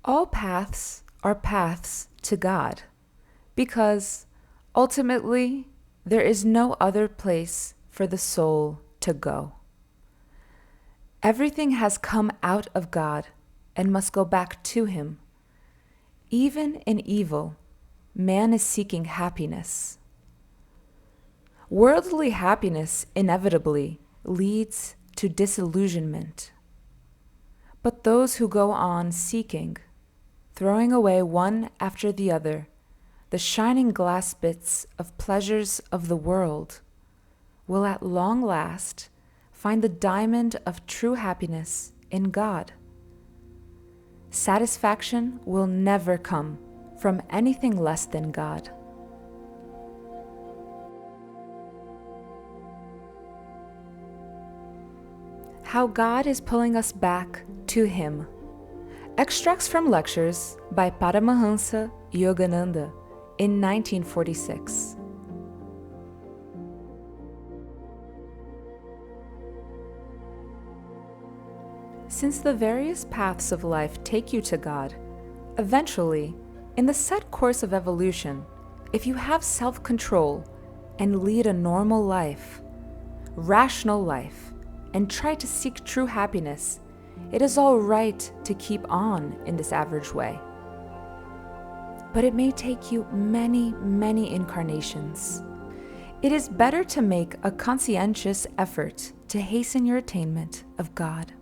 All paths are paths to God, because ultimately there is no other place for the soul to go. Everything has come out of God and must go back to Him. Even in evil, man is seeking happiness. Worldly happiness inevitably leads to disillusionment. But those who go on seeking, throwing away one after the other, the shining glass bits of pleasures of the world, will at long last find the diamond of true happiness in God. Satisfaction will never come from anything less than God. How God is pulling us back to Him. Extracts from lectures by Paramahansa Yogananda in 1946. Since the various paths of life take you to God, eventually, in the set course of evolution, if you have self-control and lead a normal life, rational life, and try to seek true happiness, it is all right to keep on in this average way. But it may take you many, many incarnations. It is better to make a conscientious effort to hasten your attainment of God.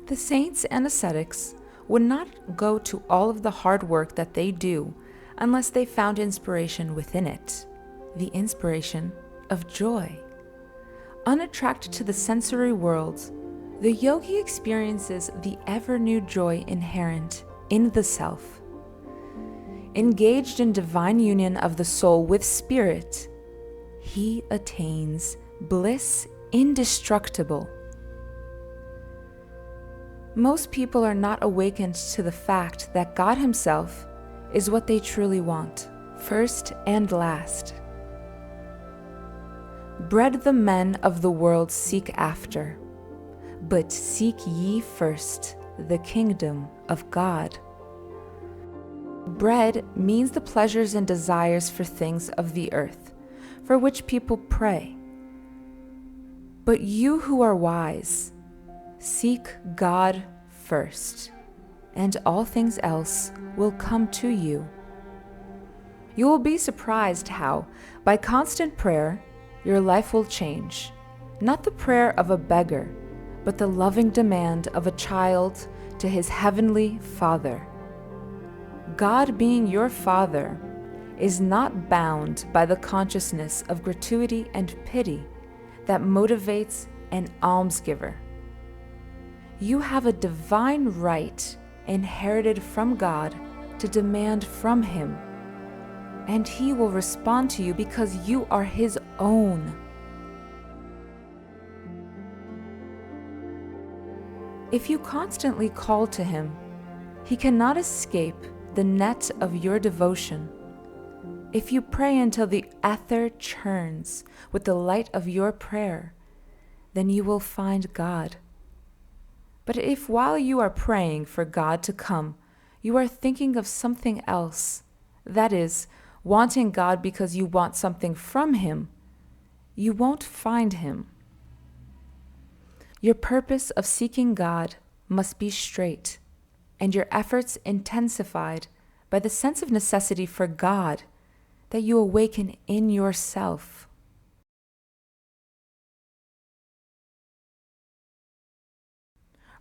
The saints and ascetics would not go to all of the hard work that they do unless they found inspiration within it, the inspiration of joy. Unattracted to the sensory world, the yogi experiences the ever-new joy inherent in the self. Engaged in divine union of the soul with spirit, he attains bliss indestructible. Most people are not awakened to the fact that God Himself is what they truly want, first and last. Bread the men of the world seek after, but seek ye first the kingdom of God. Bread means the pleasures and desires for things of the earth, for which people pray. But you who are wise, seek God first, and all things else will come to you. You will be surprised how, by constant prayer, your life will change. Not the prayer of a beggar, but the loving demand of a child to his heavenly Father. God, being your Father, is not bound by the consciousness of gratuity and pity that motivates an almsgiver. You have a divine right inherited from God to demand from Him, and He will respond to you because you are His own. If you constantly call to Him, He cannot escape the net of your devotion. If you pray until the ether churns with the light of your prayer, then you will find God. But if while you are praying for God to come, you are thinking of something else, that is, wanting God because you want something from Him, you won't find Him. Your purpose of seeking God must be straight, and your efforts intensified by the sense of necessity for God that you awaken in yourself.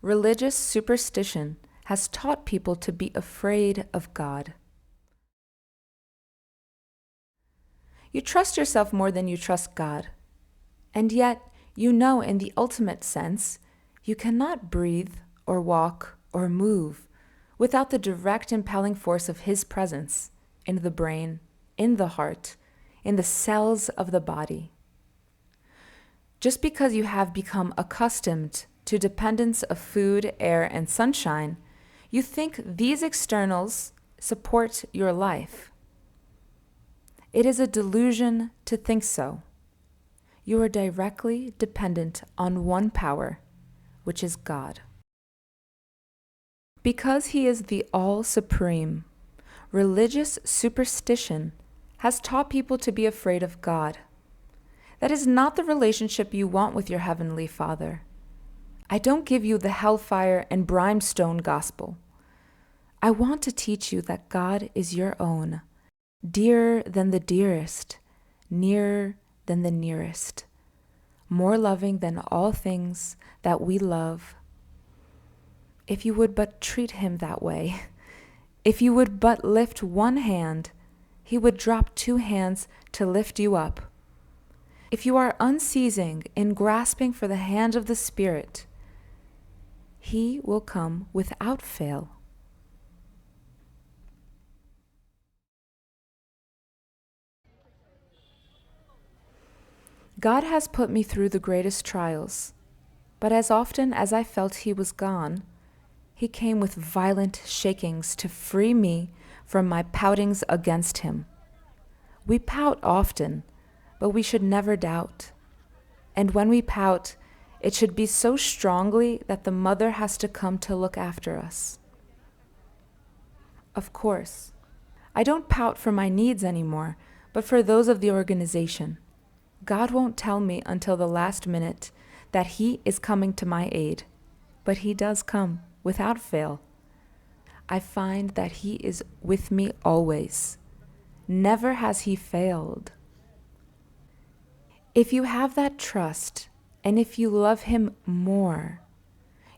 Religious superstition has taught people to be afraid of God. You trust yourself more than you trust God, and yet you know in the ultimate sense you cannot breathe or walk or move without the direct impelling force of His presence in the brain, in the heart, in the cells of the body. Just because you have become accustomed to dependence of food, air, and sunshine, you think these externals support your life. It is a delusion to think so. You are directly dependent on one power, which is God. Because he is the all-supreme, religious superstition has taught people to be afraid of God. That is not the relationship you want with your Heavenly Father. I don't give you the hellfire and brimstone gospel. I want to teach you that God is your own, dearer than the dearest, nearer than the nearest, more loving than all things that we love. If you would but treat him that way, if you would but lift one hand, he would drop two hands to lift you up. If you are unceasing in grasping for the hand of the Spirit, he will come without fail. God has put me through the greatest trials, but as often as I felt he was gone, he came with violent shakings to free me from my poutings against him. We pout often, but we should never doubt. And when we pout, it should be so strongly that the mother has to come to look after us. Of course, I don't pout for my needs anymore, but for those of the organization. God won't tell me until the last minute that he is coming to my aid, but he does come without fail. I find that he is with me always. Never has he failed. If you have that trust, and if you love him more,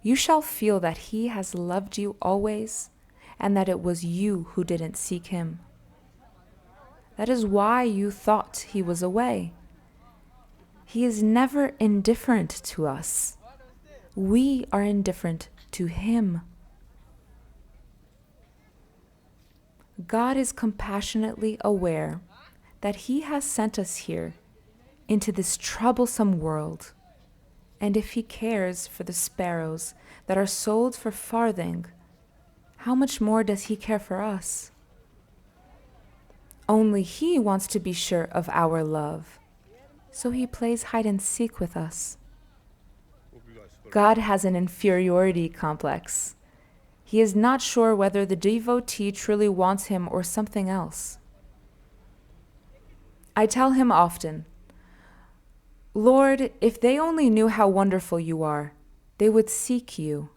you shall feel that he has loved you always, and that it was you who didn't seek him. That is why you thought he was away. He is never indifferent to us. We are indifferent to him. God is compassionately aware that he has sent us here into this troublesome world. And if he cares for the sparrows that are sold for farthing, how much more does he care for us? Only he wants to be sure of our love, so he plays hide and seek with us. God has an inferiority complex. He is not sure whether the devotee truly wants him or something else. I tell him often, Lord, if they only knew how wonderful you are, they would seek you.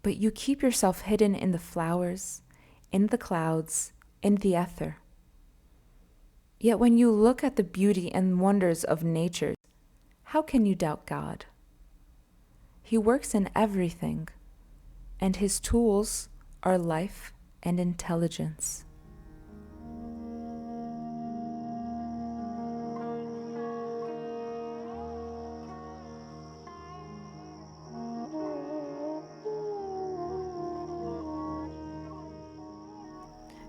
But you keep yourself hidden in the flowers, in the clouds, in the ether. Yet when you look at the beauty and wonders of nature, how can you doubt God? He works in everything, and his tools are life and intelligence.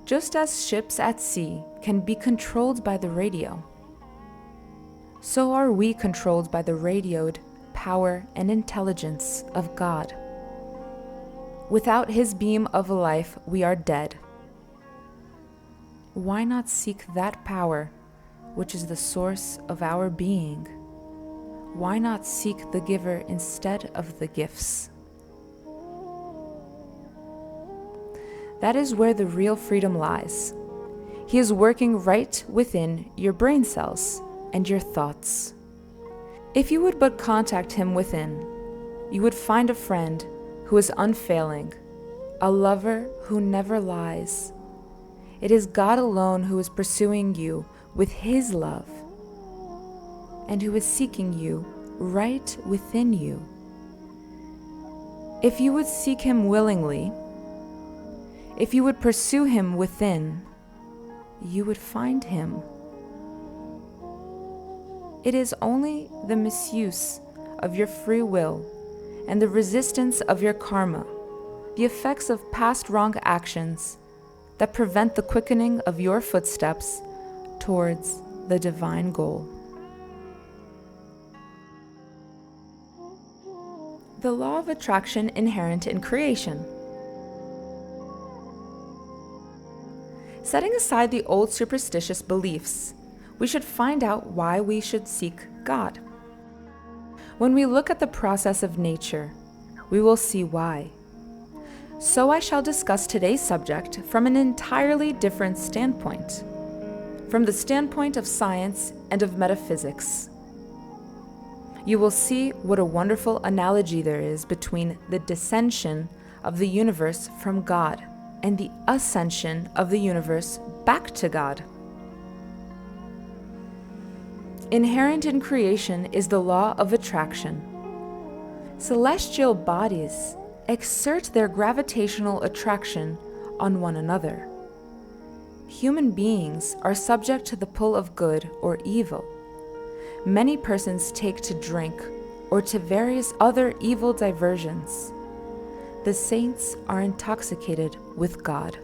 Just as ships at sea can be controlled by the radio, so are we controlled by the radioed power and intelligence of God. Without his beam of life, we are dead. Why not seek that power, which is the source of our being? Why not seek the giver instead of the gifts? That is where the real freedom lies. He is working right within your brain cells and your thoughts. If you would but contact him within, you would find a friend who is unfailing, a lover who never lies. It is God alone who is pursuing you with his love, and who is seeking you right within you. If you would seek him willingly, if you would pursue him within, you would find him. It is only the misuse of your free will and the resistance of your karma, the effects of past wrong actions, that prevent the quickening of your footsteps towards the divine goal. The law of attraction inherent in creation. Setting aside the old superstitious beliefs, we should find out why we should seek God. When we look at the process of nature, we will see why. So I shall discuss today's subject from an entirely different standpoint, from the standpoint of science and of metaphysics. You will see what a wonderful analogy there is between the descension of the universe from God and the ascension of the universe back to God. Inherent in creation is the law of attraction. Celestial bodies exert their gravitational attraction on one another. Human beings are subject to the pull of good or evil. Many persons take to drink or to various other evil diversions. The saints are intoxicated with God.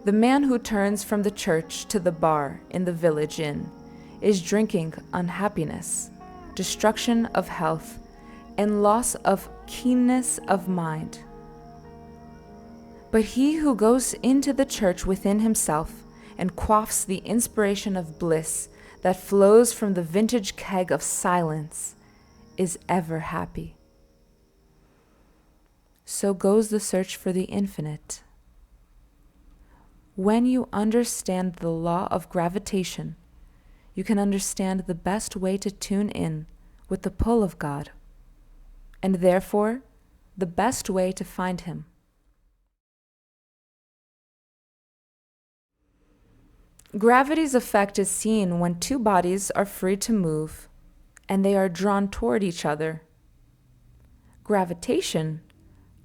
The man who turns from the church to the bar in the village inn is drinking unhappiness, destruction of health, and loss of keenness of mind. But he who goes into the church within himself and quaffs the inspiration of bliss that flows from the vintage keg of silence is ever happy. So goes the search for the infinite. When you understand the law of gravitation, you can understand the best way to tune in with the pull of God, and therefore the best way to find Him. Gravity's effect is seen when two bodies are free to move and they are drawn toward each other. Gravitation,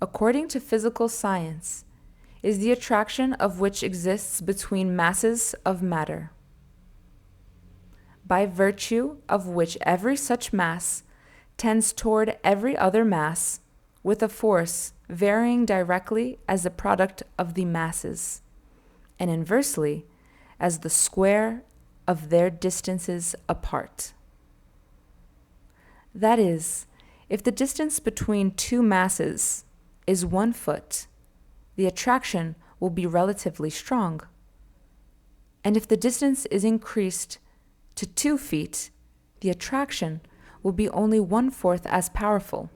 according to physical science, is the attraction of which exists between masses of matter, by virtue of which every such mass tends toward every other mass with a force varying directly as the product of the masses, and inversely as the square of their distances apart. That is, if the distance between two masses is 1 foot, the attraction will be relatively strong. And if the distance is increased to 2 feet, the attraction will be only 1/4 as powerful.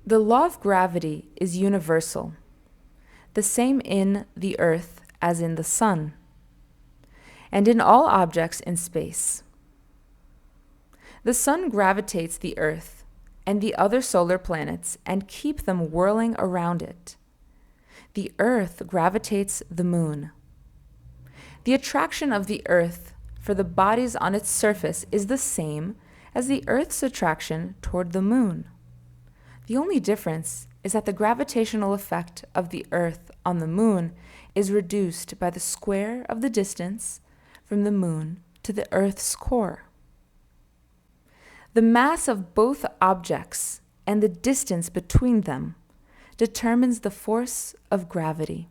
The law of gravity is universal, the same in the earth as in the sun, and in all objects in space. The sun gravitates the earth and the other solar planets and keep them whirling around it. The earth gravitates the moon. The attraction of the earth for the bodies on its surface is the same as the earth's attraction toward the moon. The only difference is that the gravitational effect of the earth on the moon is reduced by the square of the distance from the moon to the earth's core. The mass of both objects and the distance between them determines the force of gravity.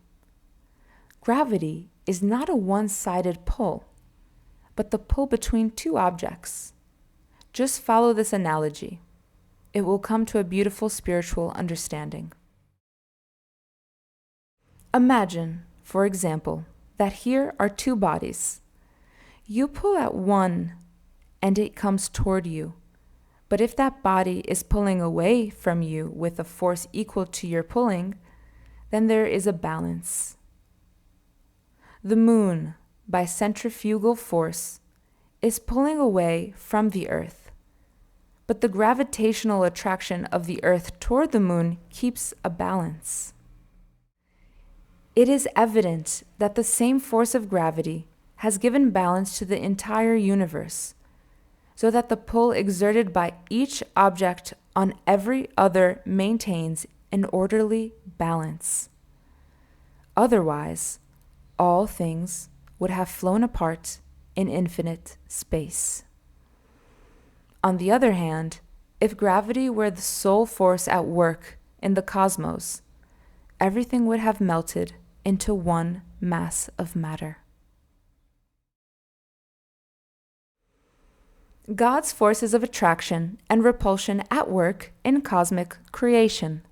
Gravity is not a one-sided pull, but the pull between two objects. Just follow this analogy. It will come to a beautiful spiritual understanding. Imagine, for example, that here are two bodies. You pull at one and it comes toward you. But if that body is pulling away from you with a force equal to your pulling, then there is a balance. The moon, by centrifugal force, is pulling away from the earth, but the gravitational attraction of the earth toward the moon keeps a balance. It is evident that the same force of gravity has given balance to the entire universe, so that the pull exerted by each object on every other maintains an orderly balance. Otherwise, all things would have flown apart in infinite space. On the other hand, if gravity were the sole force at work in the cosmos, everything would have melted into one mass of matter. God's forces of attraction and repulsion at work in cosmic creation.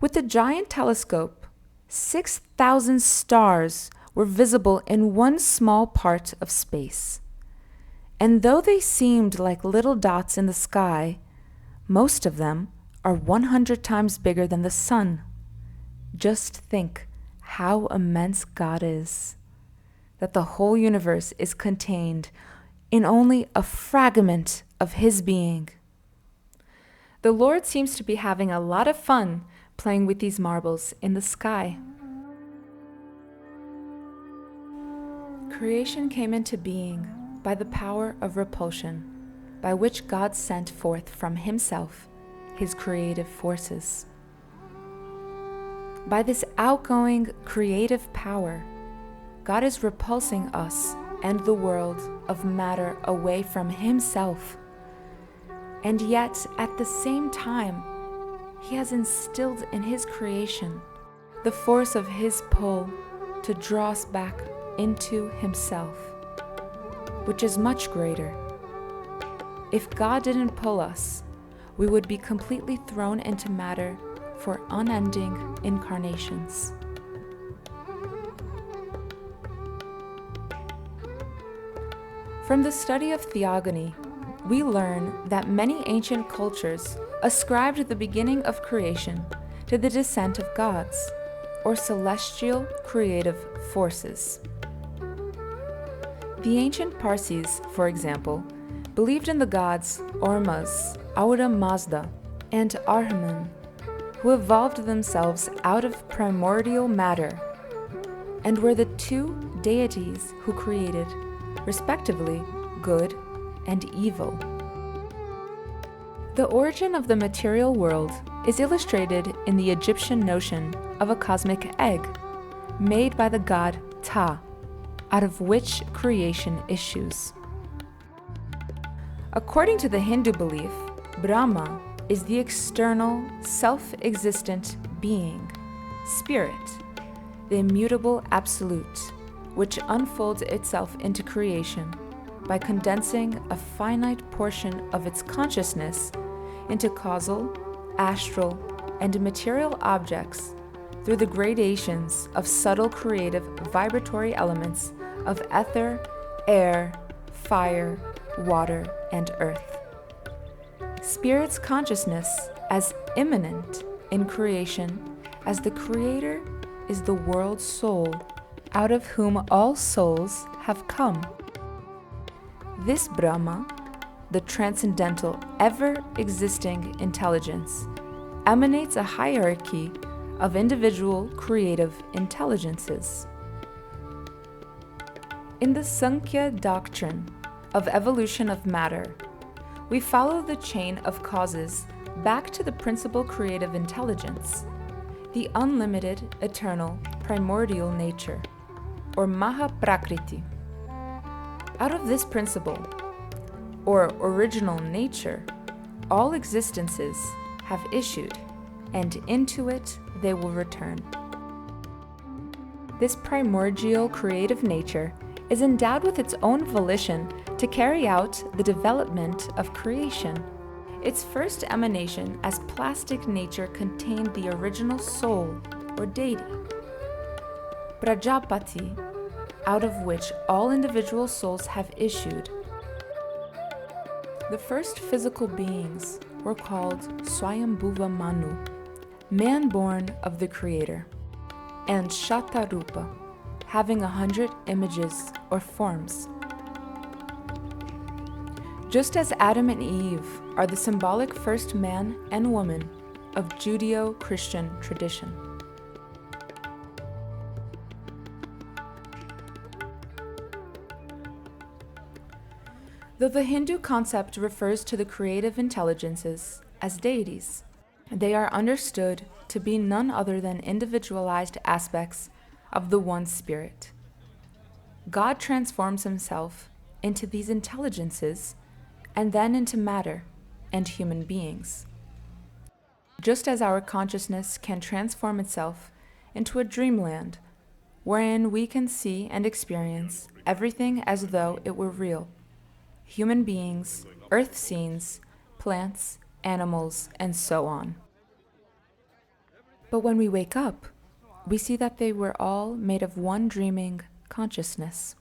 With the giant telescope, 6,000 stars were visible in one small part of space, And though they seemed like little dots in the sky, most of them are 100 times bigger than the sun. Just think how immense God is, that the whole universe is contained in only a fragment of His being. The Lord seems to be having a lot of fun playing with these marbles in the sky. Creation came into being by the power of repulsion, by which God sent forth from Himself His creative forces. By this outgoing creative power, God is repulsing us and the world of matter away from Himself. And yet, at the same time, He has instilled in His creation the force of His pull to draw us back into Himself, which is much greater. If God didn't pull us, we would be completely thrown into matter for unending incarnations. From the study of theogony, we learn that many ancient cultures ascribed the beginning of creation to the descent of gods, or celestial creative forces. The ancient Parsis, for example, believed in the gods Ormas, Ahura Mazda, and Ahriman, who evolved themselves out of primordial matter, and were the two deities who created, respectively, good and evil. The origin of the material world is illustrated in the Egyptian notion of a cosmic egg, made by the god Ta, out of which creation issues. According to the Hindu belief, Brahma is the external, self-existent being, spirit, the immutable absolute, which unfolds itself into creation by condensing a finite portion of its consciousness into causal, astral, and material objects through the gradations of subtle creative vibratory elements of ether, air, fire, water, and earth. Spirit's consciousness as immanent in creation, as the Creator is the world's soul, out of whom all souls have come. This Brahma, the transcendental, ever-existing intelligence, emanates a hierarchy of individual creative intelligences. In the Sankhya doctrine of evolution of matter, we follow the chain of causes back to the principal creative intelligence, the unlimited, eternal, primordial nature, or Mahaprakriti. Out of this principle, or original nature, all existences have issued, and into it they will return. This primordial creative nature is endowed with its own volition to carry out the development of creation. Its first emanation as plastic nature contained the original soul, or deity, Prajapati, out of which all individual souls have issued. The first physical beings were called Swayambhuva Manu, man-born of the Creator, and Shatarupa, having 100 images or forms. Just as Adam and Eve are the symbolic first man and woman of Judeo-Christian tradition. Though the Hindu concept refers to the creative intelligences as deities, they are understood to be none other than individualized aspects of the one spirit. God transforms Himself into these intelligences and then into matter and human beings. Just as our consciousness can transform itself into a dreamland wherein we can see and experience everything as though it were real. Human beings, earth scenes, plants, animals, and so on. But when we wake up, we see that they were all made of one dreaming consciousness.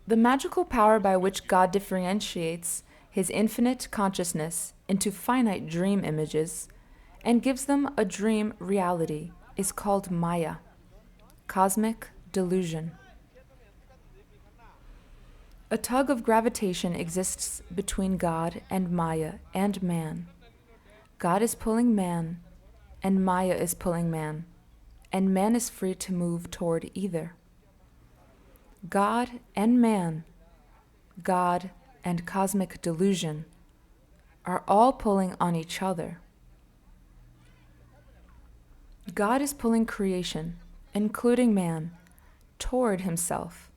The magical power by which God differentiates his infinite consciousness into finite dream images and gives them a dream reality is called Maya, cosmic delusion. A tug of gravitation exists between God and Maya and man. God is pulling man, and Maya is pulling man, and man is free to move toward either. God and man, God and cosmic delusion, are all pulling on each other. God is pulling creation, including man, toward himself,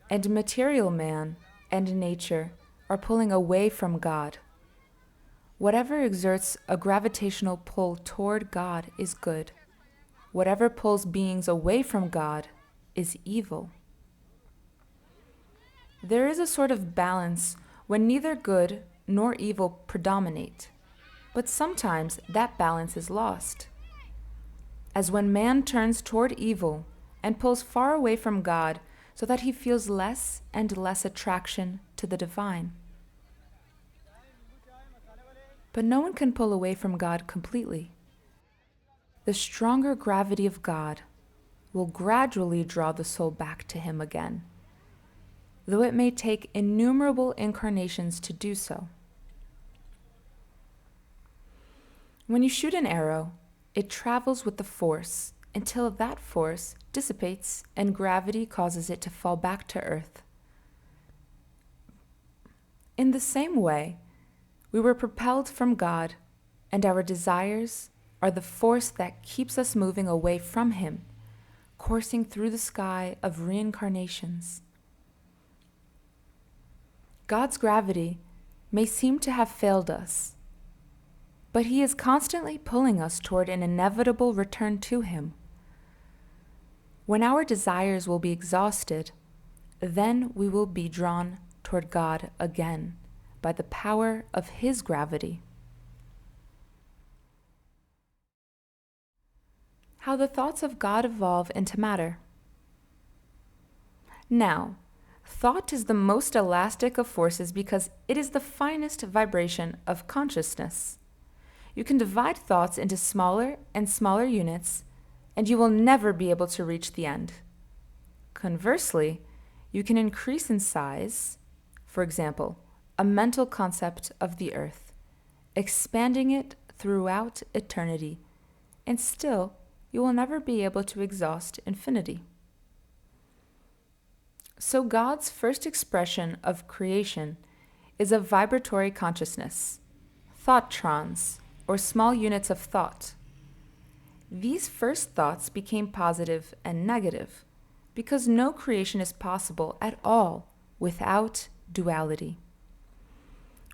and material man and nature are pulling away from God. Whatever exerts a gravitational pull toward God is good. Whatever pulls beings away from God is evil. There is a sort of balance when neither good nor evil predominate, but sometimes that balance is lost. As when man turns toward evil and pulls far away from God so that he feels less and less attraction to the divine. But no one can pull away from God completely. The stronger gravity of God will gradually draw the soul back to him again, though it may take innumerable incarnations to do so. When you shoot an arrow, it travels with the force until that force dissipates and gravity causes it to fall back to earth. In the same way, we were propelled from God, and our desires are the force that keeps us moving away from Him, coursing through the sky of reincarnations. God's gravity may seem to have failed us, but He is constantly pulling us toward an inevitable return to Him. When our desires will be exhausted, then we will be drawn toward God again by the power of His gravity. How the thoughts of God evolve into matter. Now, thought is the most elastic of forces because it is the finest vibration of consciousness. You can divide thoughts into smaller and smaller units, and you will never be able to reach the end. Conversely, you can increase in size, for example, a mental concept of the earth, expanding it throughout eternity, and still you will never be able to exhaust infinity. So God's first expression of creation is a vibratory consciousness, thoughttrons, or small units of thought. These first thoughts became positive and negative because no creation is possible at all without duality.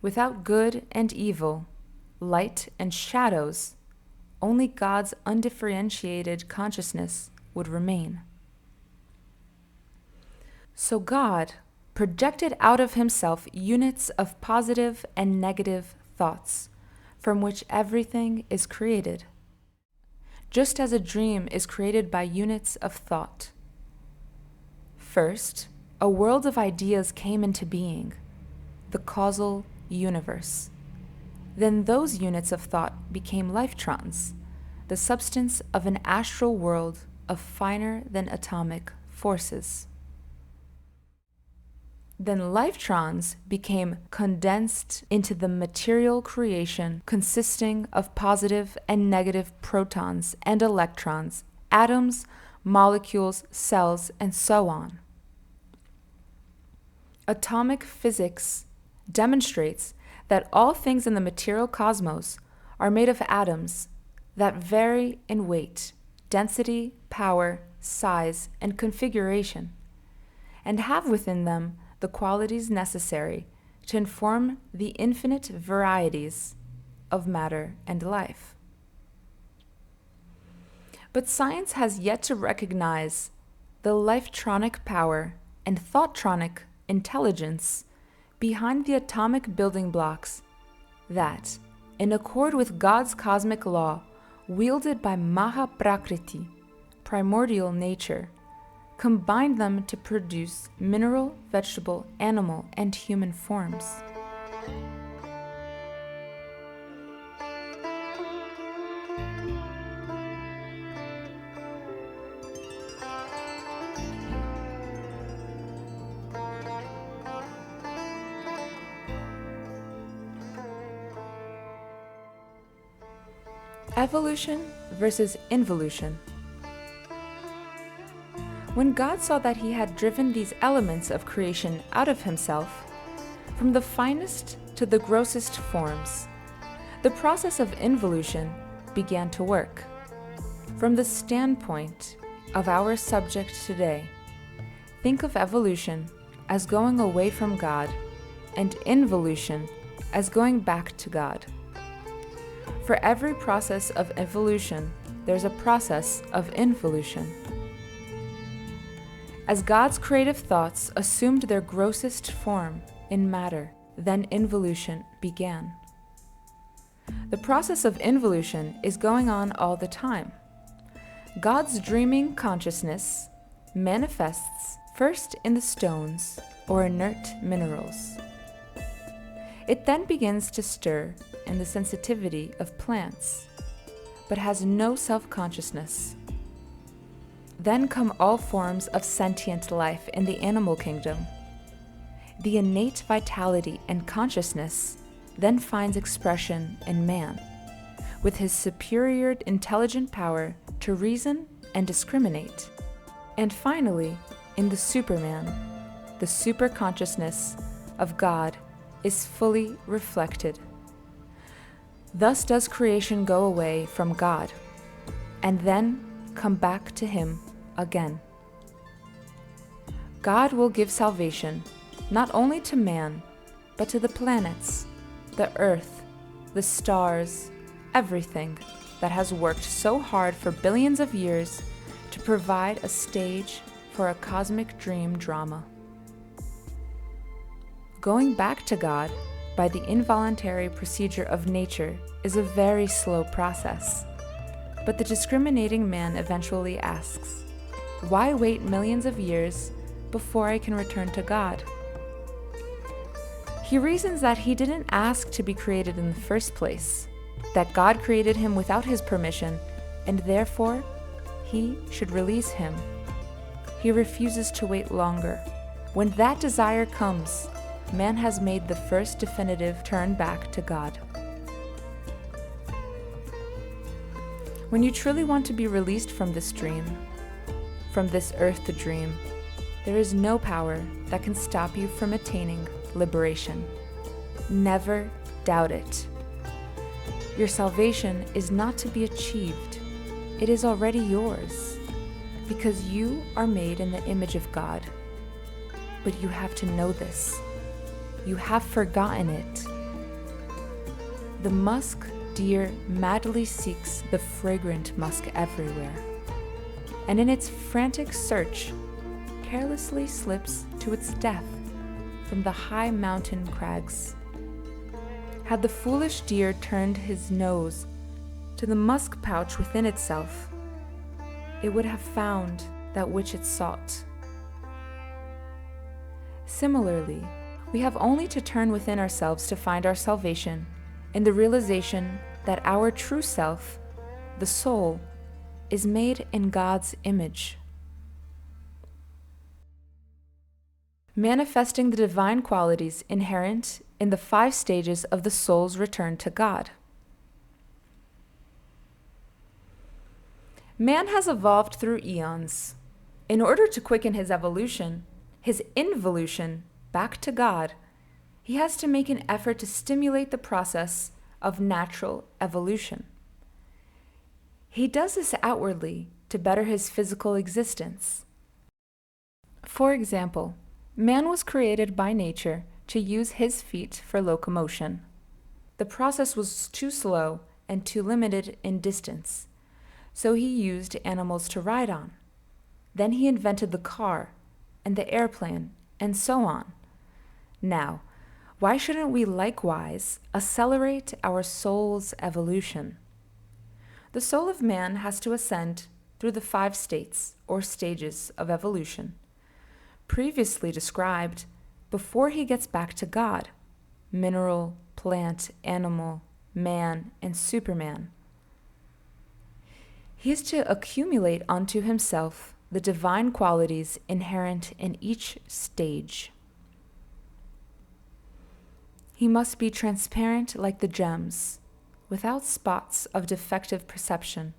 Without good and evil, light and shadows, only God's undifferentiated consciousness would remain. So God projected out of Himself units of positive and negative thoughts, from which everything is created, just as a dream is created by units of thought. First, a world of ideas came into being, the causal universe. Then those units of thought became lifetrons, the substance of an astral world of finer than atomic forces. Then lifetrons became condensed into the material creation consisting of positive and negative protons and electrons, atoms, molecules, cells, and so on. Atomic physics demonstrates that all things in the material cosmos are made of atoms that vary in weight, density, power, size, and configuration, and have within them the qualities necessary to inform the infinite varieties of matter and life. But science has yet to recognize the lifetronic power and thoughttronic intelligence behind the atomic building blocks that, in accord with God's cosmic law, wielded by Mahaprakriti, primordial nature, combined them to produce mineral, vegetable, animal, and human forms. Evolution versus involution. When God saw that he had driven these elements of creation out of himself, from the finest to the grossest forms, the process of involution began to work. From the standpoint of our subject today, think of evolution as going away from God and involution as going back to God. For every process of evolution, there's a process of involution. As God's creative thoughts assumed their grossest form in matter, then involution began. The process of involution is going on all the time. God's dreaming consciousness manifests first in the stones or inert minerals. It then begins to stir in the sensitivity of plants, but has no self-consciousness. Then come all forms of sentient life in the animal kingdom. The innate vitality and consciousness then finds expression in man, with his superior intelligent power to reason and discriminate. And finally, in the Superman, the superconsciousness of God is fully reflected. Thus does creation go away from God, and then come back to him again. God will give salvation not only to man, but to the planets, the earth, the stars, everything that has worked so hard for billions of years to provide a stage for a cosmic dream drama. Going back to God by the involuntary procedure of nature is a very slow process. But the discriminating man eventually asks, why wait millions of years before I can return to God? He reasons that he didn't ask to be created in the first place, that God created him without his permission, and therefore he should release him. He refuses to wait longer. When that desire comes, man has made the first definitive turn back to God. When you truly want to be released from this dream, from this earth to dream, there is no power that can stop you from attaining liberation. Never doubt it. Your salvation is not to be achieved. It is already yours, because you are made in the image of God. But you have to know this. You have forgotten it. The musk deer madly seeks the fragrant musk everywhere, and in its frantic search, carelessly slips to its death from the high mountain crags. Had the foolish deer turned his nose to the musk pouch within itself, it would have found that which it sought. Similarly, we have only to turn within ourselves to find our salvation in the realization that our true self, the soul, is made in God's image. Manifesting the divine qualities inherent in the 5 stages of the soul's return to God. Man has evolved through eons. In order to quicken his evolution, his involution, back to God, he has to make an effort to stimulate the process of natural evolution. He does this outwardly to better his physical existence. For example, man was created by nature to use his feet for locomotion. The process was too slow and too limited in distance, so he used animals to ride on. Then he invented the car and the airplane and so on. Now, why shouldn't we likewise accelerate our soul's evolution? The soul of man has to ascend through the 5 states or stages of evolution, previously described before he gets back to God: mineral, plant, animal, man, and Superman. He is to accumulate unto himself the divine qualities inherent in each stage. He must be transparent like the gems, without spots of defective perception.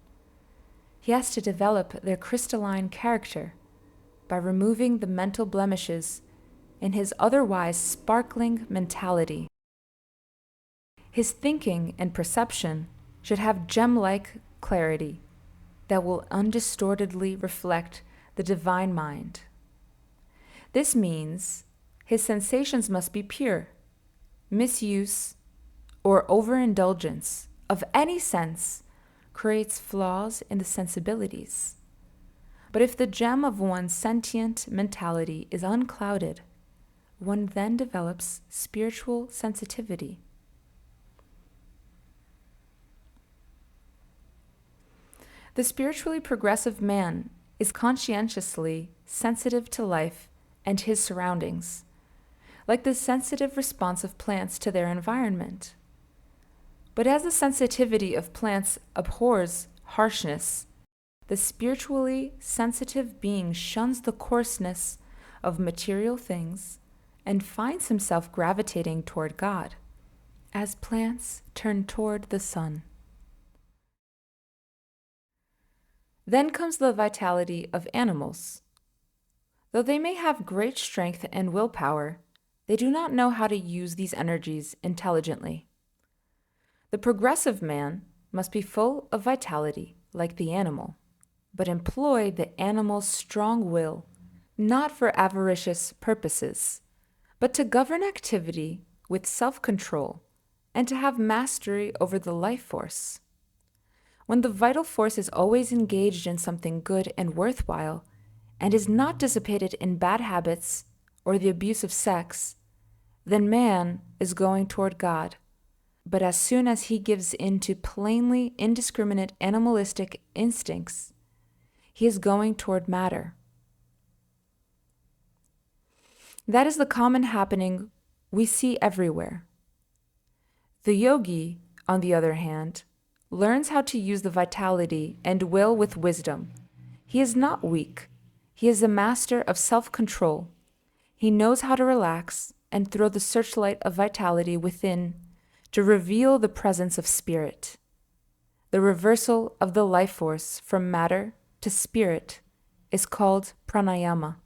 He has to develop their crystalline character by removing the mental blemishes in his otherwise sparkling mentality. His thinking and perception should have gem-like clarity that will undistortedly reflect the divine mind. This means his sensations must be pure. Misuse or overindulgence of any sense creates flaws in the sensibilities. But if the gem of one's sentient mentality is unclouded, one then develops spiritual sensitivity. The spiritually progressive man is conscientiously sensitive to life and his surroundings, like the sensitive response of plants to their environment. But as the sensitivity of plants abhors harshness, the spiritually sensitive being shuns the coarseness of material things and finds himself gravitating toward God, as plants turn toward the sun. Then comes the vitality of animals. Though they may have great strength and willpower, they do not know how to use these energies intelligently. The progressive man must be full of vitality, like the animal, but employ the animal's strong will, not for avaricious purposes, but to govern activity with self-control and to have mastery over the life force. When the vital force is always engaged in something good and worthwhile, and is not dissipated in bad habits or the abuse of sex, then man is going toward God. But as soon as he gives in to plainly indiscriminate animalistic instincts, he is going toward matter. That is the common happening we see everywhere. The yogi, on the other hand, learns how to use the vitality and will with wisdom. He is not weak. He is a master of self-control. He knows how to relax and throw the searchlight of vitality within to reveal the presence of spirit. The reversal of the life force from matter to spirit is called pranayama.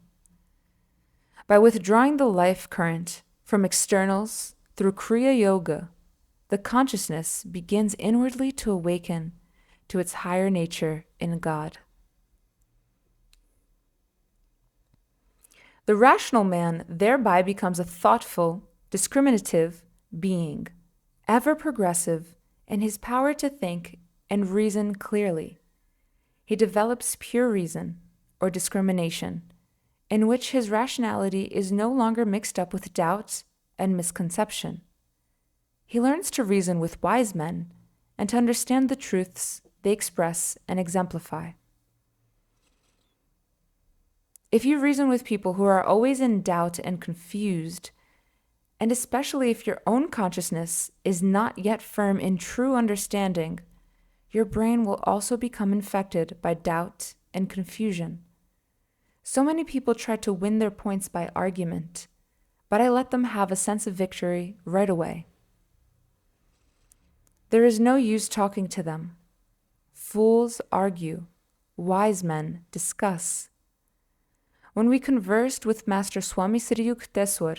By withdrawing the life current from externals through Kriya Yoga, the consciousness begins inwardly to awaken to its higher nature in God. The rational man thereby becomes a thoughtful, discriminative being, ever progressive in his power to think and reason clearly. He develops pure reason, or discrimination, in which his rationality is no longer mixed up with doubt and misconception. He learns to reason with wise men and to understand the truths they express and exemplify. If you reason with people who are always in doubt and confused, and especially if your own consciousness is not yet firm in true understanding, your brain will also become infected by doubt and confusion. So many people try to win their points by argument, but I let them have a sense of victory right away. There is no use talking to them. Fools argue, wise men discuss. When we conversed with Master Swami Sri Yukteswar,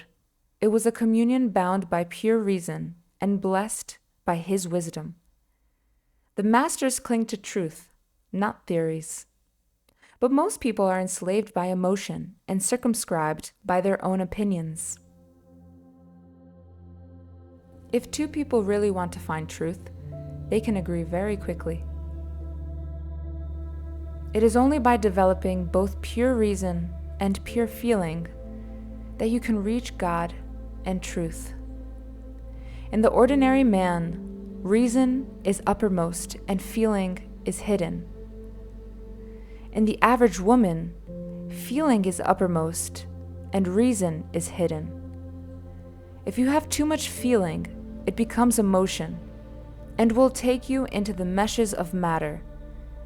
it was a communion bound by pure reason and blessed by his wisdom. The masters cling to truth, not theories. But most people are enslaved by emotion and circumscribed by their own opinions. If two people really want to find truth, they can agree very quickly. It is only by developing both pure reason and pure feeling that you can reach God and truth. In the ordinary man, reason is uppermost and feeling is hidden. In the average woman, feeling is uppermost and reason is hidden. If you have too much feeling, it becomes emotion and will take you into the meshes of matter,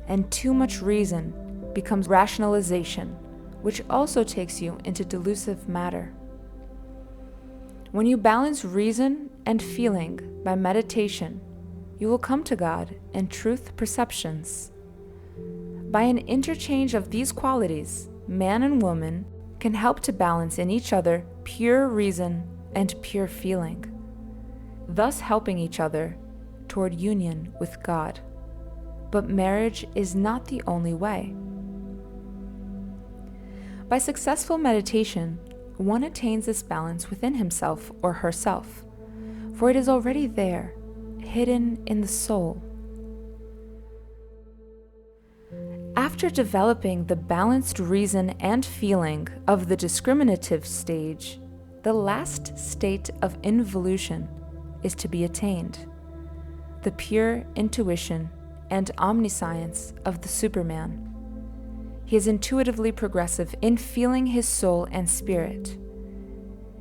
and too much reason becomes rationalization, which also takes you into delusive matter. When you balance reason and feeling by meditation, you will come to God in truth perceptions. By an interchange of these qualities, man and woman can help to balance in each other pure reason and pure feeling, thus helping each other toward union with God. But marriage is not the only way. By successful meditation, one attains this balance within himself or herself, for it is already there, hidden in the soul. After developing the balanced reason and feeling of the discriminative stage, the last state of involution is to be attained, the pure intuition and omniscience of the Superman. He is intuitively progressive in feeling his soul and spirit.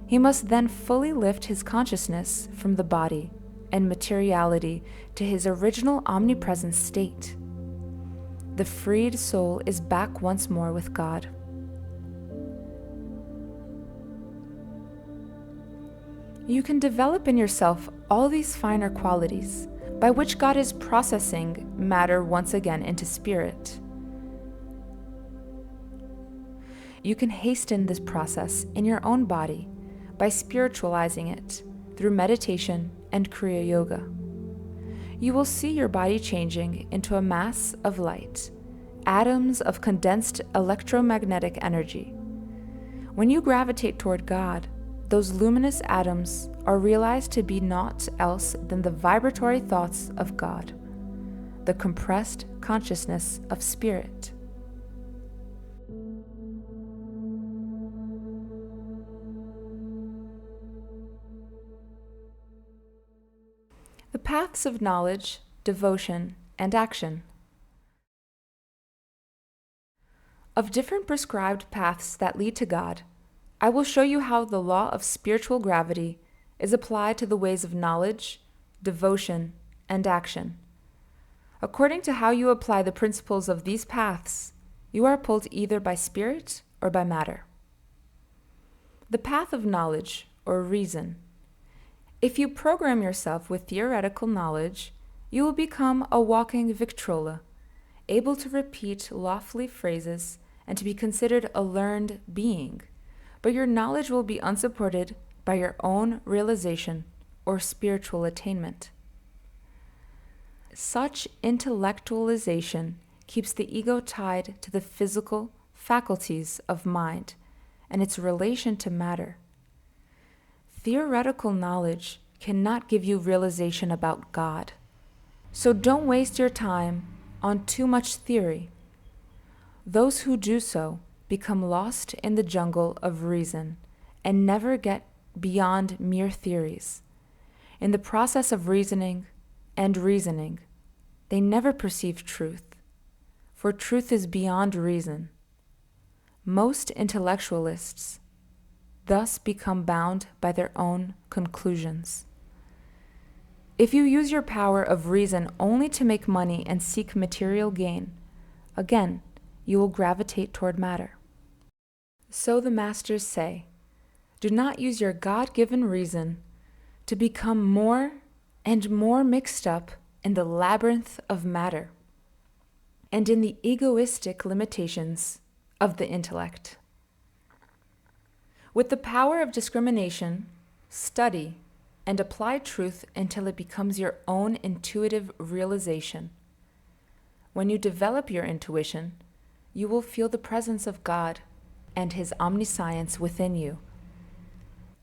He must then fully lift his consciousness from the body and materiality to his original omnipresent state. The freed soul is back once more with God. You can develop in yourself all these finer qualities by which God is processing matter once again into spirit. You can hasten this process in your own body by spiritualizing it through meditation and Kriya Yoga. You will see your body changing into a mass of light, atoms of condensed electromagnetic energy. When you gravitate toward God, those luminous atoms are realized to be naught else than the vibratory thoughts of God, the compressed consciousness of spirit. The paths of knowledge, devotion, and action. Of different prescribed paths that lead to God, I will show you how the law of spiritual gravity is applied to the ways of knowledge, devotion, and action. According to how you apply the principles of these paths, you are pulled either by spirit or by matter. The path of knowledge, or reason. If you program yourself with theoretical knowledge, you will become a walking Victrola, able to repeat lofty phrases and to be considered a learned being, but your knowledge will be unsupported by your own realization or spiritual attainment. Such intellectualization keeps the ego tied to the physical faculties of mind and its relation to matter. Theoretical knowledge cannot give you realization about God, so don't waste your time on too much theory. Those who do so become lost in the jungle of reason and never get beyond mere theories. In the process of reasoning, they never perceive truth, for truth is beyond reason. Most intellectualists thus become bound by their own conclusions. If you use your power of reason only to make money and seek material gain, again, you will gravitate toward matter. So the masters say, do not use your God-given reason to become more and more mixed up in the labyrinth of matter and in the egoistic limitations of the intellect. With the power of discrimination, study and apply truth until it becomes your own intuitive realization. When you develop your intuition, you will feel the presence of God and His omniscience within you.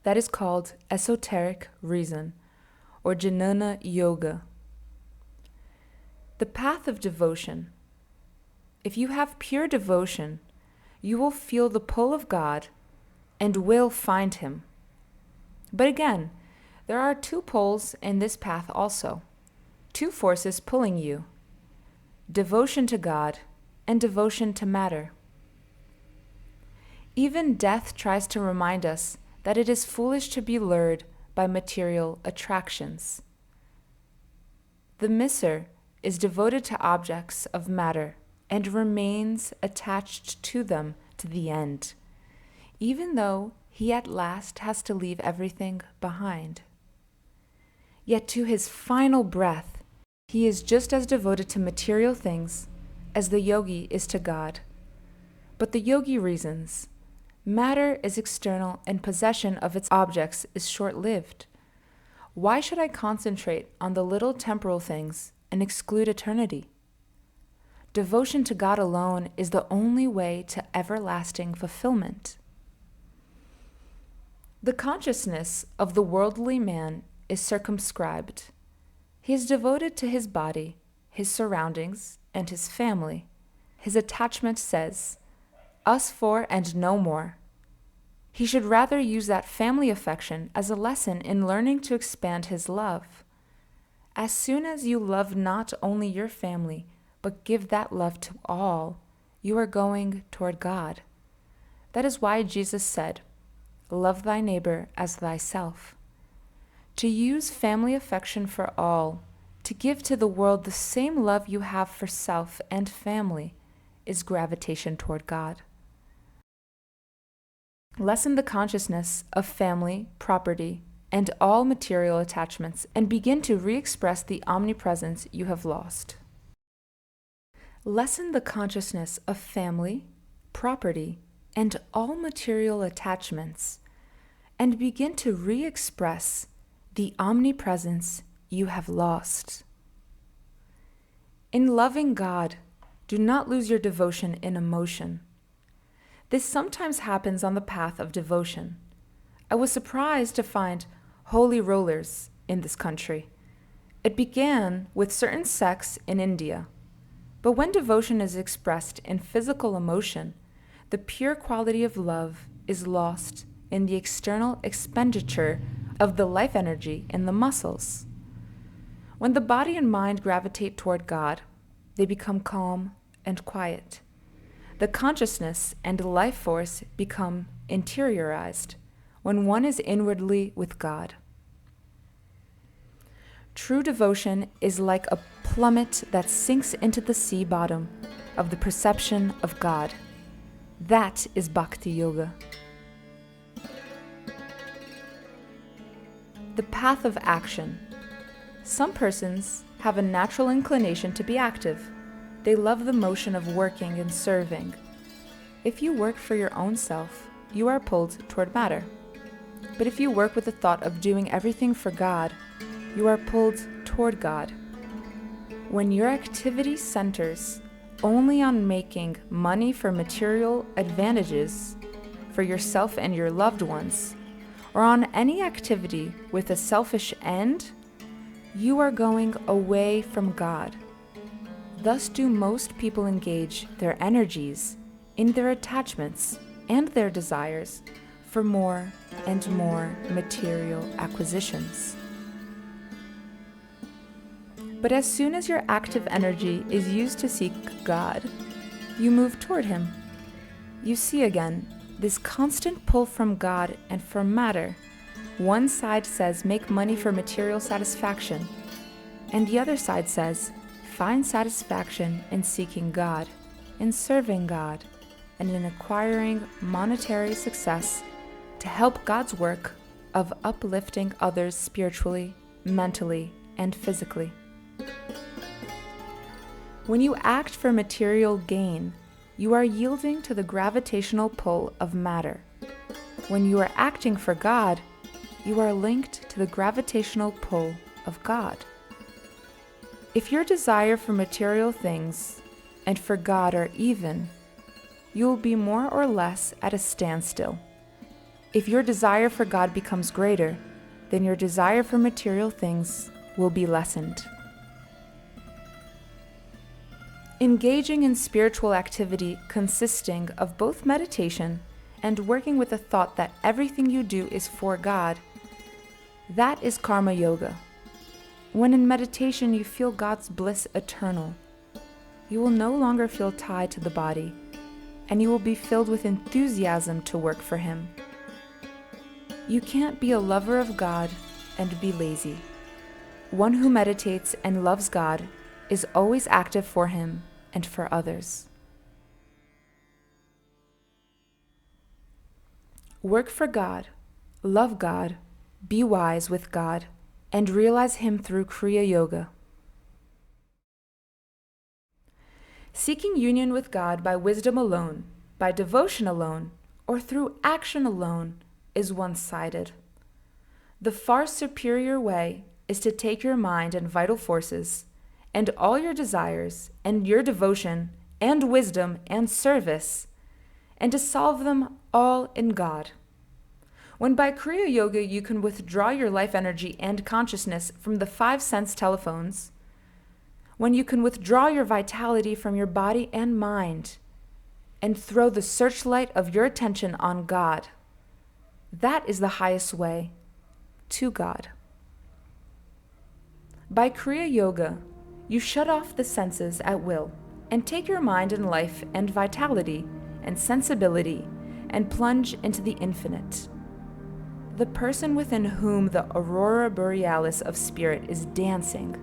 That is called esoteric reason, or Jnana Yoga. The path of devotion. If you have pure devotion, you will feel the pull of God and will find Him. But again, there are two poles in this path also, two forces pulling you: devotion to God and devotion to matter. Even death tries to remind us that it is foolish to be lured by material attractions. The misser is devoted to objects of matter and remains attached to them to the end, even though he at last has to leave everything behind. Yet to his final breath, he is just as devoted to material things as the yogi is to God. But the yogi reasons, matter is external and possession of its objects is short-lived. Why should I concentrate on the little temporal things and exclude eternity? Devotion to God alone is the only way to everlasting fulfillment. The consciousness of the worldly man is circumscribed. He is devoted to his body, his surroundings, and his family. His attachment says, us for and no more. He should rather use that family affection as a lesson in learning to expand his love. As soon as you love not only your family, but give that love to all, you are going toward God. That is why Jesus said, love thy neighbor as thyself. To use family affection for all, to give to the world the same love you have for self and family, is gravitation toward God. Lessen the consciousness of family, property, and all material attachments, and begin to re-express the omnipresence you have lost. Lessen the consciousness of family, property, and all material attachments, and begin to re-express the omnipresence you have lost. In loving God, do not lose your devotion in emotion. This sometimes happens on the path of devotion. I was surprised to find holy rollers in this country. It began with certain sects in India. But when devotion is expressed in physical emotion, the pure quality of love is lost in the external expenditure of the life energy in the muscles. When the body and mind gravitate toward God, they become calm and quiet. The consciousness and life force become interiorized when one is inwardly with God. True devotion is like a plummet that sinks into the sea bottom of the perception of God. That is Bhakti Yoga. The path of action. Some persons have a natural inclination to be active. They love the motion of working and serving. If you work for your own self, you are pulled toward matter. But if you work with the thought of doing everything for God, you are pulled toward God. When your activity centers only on making money for material advantages for yourself and your loved ones, or on any activity with a selfish end, you are going away from God. Thus do most people engage their energies in their attachments and their desires for more and more material acquisitions. But as soon as your active energy is used to seek God, you move toward Him. You see again this constant pull from God and from matter. One side says make money for material satisfaction, and the other side says find satisfaction in seeking God, in serving God, and in acquiring monetary success to help God's work of uplifting others spiritually, mentally, and physically. When you act for material gain, you are yielding to the gravitational pull of matter. When you are acting for God, you are linked to the gravitational pull of God. If your desire for material things and for God are even, you will be more or less at a standstill. If your desire for God becomes greater, then your desire for material things will be lessened. Engaging in spiritual activity consisting of both meditation and working with the thought that everything you do is for God, that is karma yoga. When in meditation you feel God's bliss eternal, you will no longer feel tied to the body, and you will be filled with enthusiasm to work for Him. You can't be a lover of God and be lazy. One who meditates and loves God is always active for Him and for others. Work for God, love God, be wise with God, and realize Him through Kriya Yoga. Seeking union with God by wisdom alone, by devotion alone, or through action alone is one-sided. The far superior way is to take your mind and vital forces, and all your desires, and your devotion, and wisdom, and service, and to solve them all in God. When by Kriya Yoga you can withdraw your life energy and consciousness from the 5 sense telephones, when you can withdraw your vitality from your body and mind, and throw the searchlight of your attention on God, that is the highest way to God. By Kriya Yoga, you shut off the senses at will and take your mind and life and vitality and sensibility and plunge into the infinite. The person within whom the aurora borealis of spirit is dancing,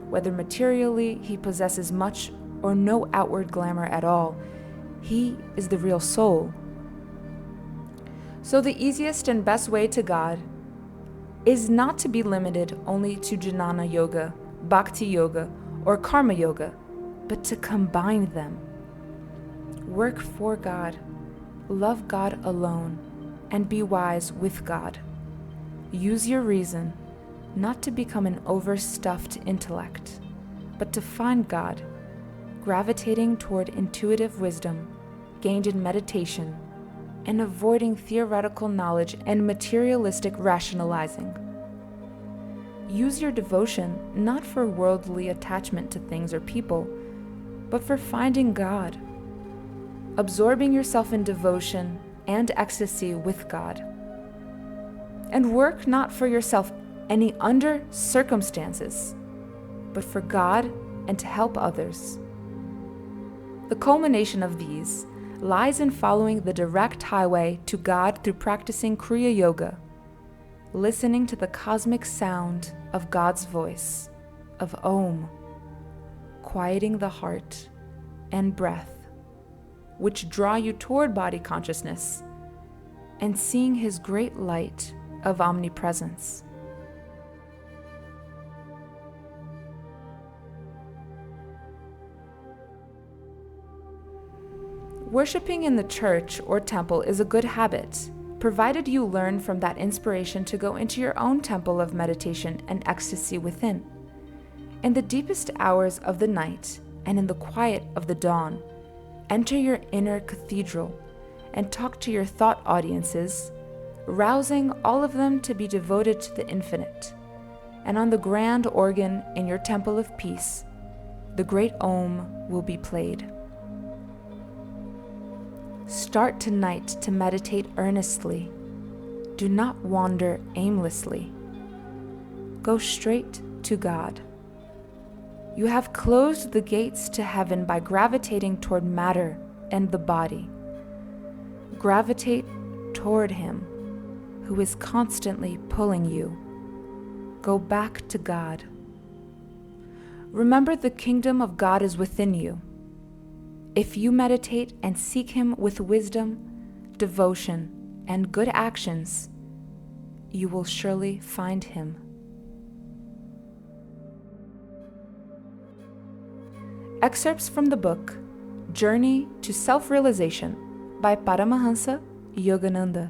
whether materially he possesses much or no outward glamour at all, he is the real soul. So the easiest and best way to God is not to be limited only to Jnana Yoga, Bhakti Yoga, or Karma Yoga, but to combine them. Work for God, love God alone, and be wise with God. Use your reason, not to become an overstuffed intellect, but to find God, gravitating toward intuitive wisdom gained in meditation and avoiding theoretical knowledge and materialistic rationalizing. Use your devotion not for worldly attachment to things or people, but for finding God, absorbing yourself in devotion and ecstasy with God. And work not for yourself any under circumstances, but for God and to help others. The culmination of these lies in following the direct highway to God through practicing Kriya Yoga, listening to the cosmic sound of God's voice, of Om, quieting the heart and breath, which draw you toward body consciousness, and seeing His great light of omnipresence. Worshipping in the church or temple is a good habit, provided you learn from that inspiration to go into your own temple of meditation and ecstasy within. In the deepest hours of the night and in the quiet of the dawn, enter your inner cathedral and talk to your thought audiences, rousing all of them to be devoted to the infinite. And on the grand organ in your temple of peace, the great Om will be played. Start tonight to meditate earnestly. Do not wander aimlessly. Go straight to God. You have closed the gates to heaven by gravitating toward matter and the body. Gravitate toward Him, who is constantly pulling you. Go back to God. Remember, the kingdom of God is within you. If you meditate and seek Him with wisdom, devotion, and good actions, you will surely find Him. Excerpts from the book Journey to Self-Realization by Paramahansa Yogananda.